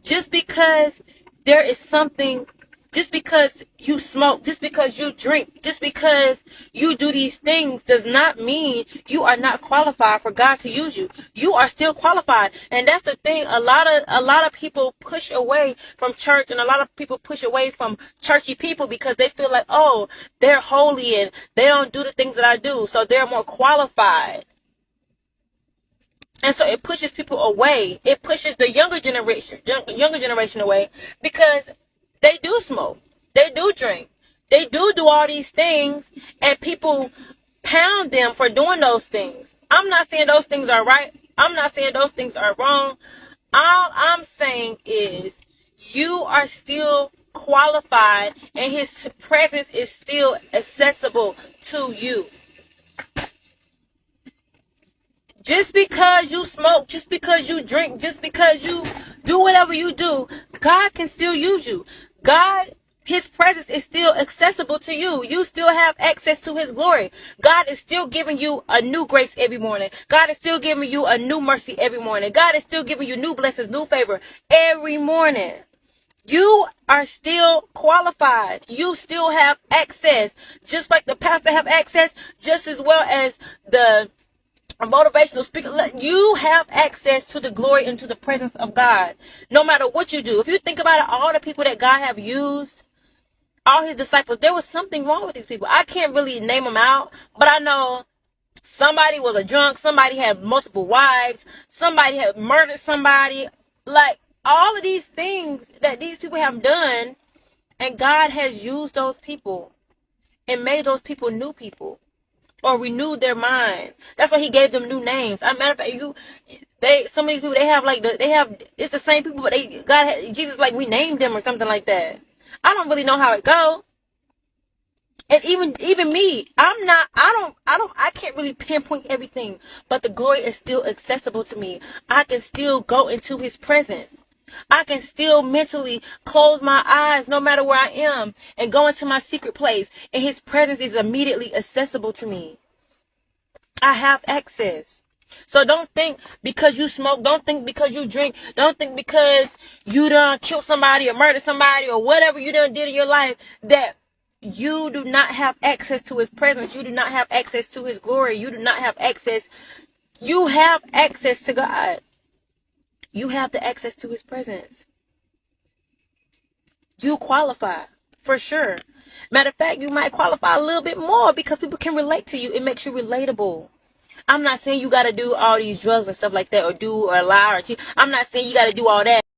just because there is something, just because you smoke, just because you drink, just because you do these things does not mean you are not qualified for God to use you. You are still qualified. And that's the thing. A lot of people push away from church, and a lot of people push away from churchy people because they feel like, oh, they're holy and they don't do the things that I do, so they're more qualified. And so it pushes people away. It pushes the younger generation away, because they do smoke, they do drink, they do all these things, and people pound them for doing those things. I'm not saying those things are right. I'm not saying those things are wrong. All I'm saying is you are still qualified, and his presence is still accessible to you. Just because you smoke, just because you drink, just because you do whatever you do, God can still use you. God, his presence is still accessible to you. You still have access to his glory. God is still giving you a new grace every morning. God is still giving you a new mercy every morning. God is still giving you new blessings, new favor every morning. You are still qualified. You still have access. Just like the pastor have access, just as well as the a motivational speaker. You have access to the glory and to the presence of God, no matter what you do. If you think about it, all the people that God have used, all his disciples, there was something wrong with these people. I can't really name them out, but I know somebody was a drunk, somebody had multiple wives, somebody had murdered somebody. Like, all of these things that these people have done, and God has used those people and made those people new people, or renewed their mind. That's why he gave them new names. As a matter of fact, some of these people, it's the same people, but Jesus, like, we named them or something like that. I don't really know how it go. And even me, I can't really pinpoint everything, but the glory is still accessible to me. I can still go into his presence. I can still mentally close my eyes no matter where I am and go into my secret place, and his presence is immediately accessible to me. I have access. So don't think because you smoke, don't think because you drink, don't think because you done killed somebody or murdered somebody or whatever you done did in your life that you do not have access to his presence. You do not have access to his glory. You do not have access. You have access to God. You have the access to his presence. You qualify for sure. Matter of fact, you might qualify a little bit more because people can relate to you. It makes you relatable. I'm not saying you got to do all these drugs and stuff like that, or lie or cheat. I'm not saying you got to do all that.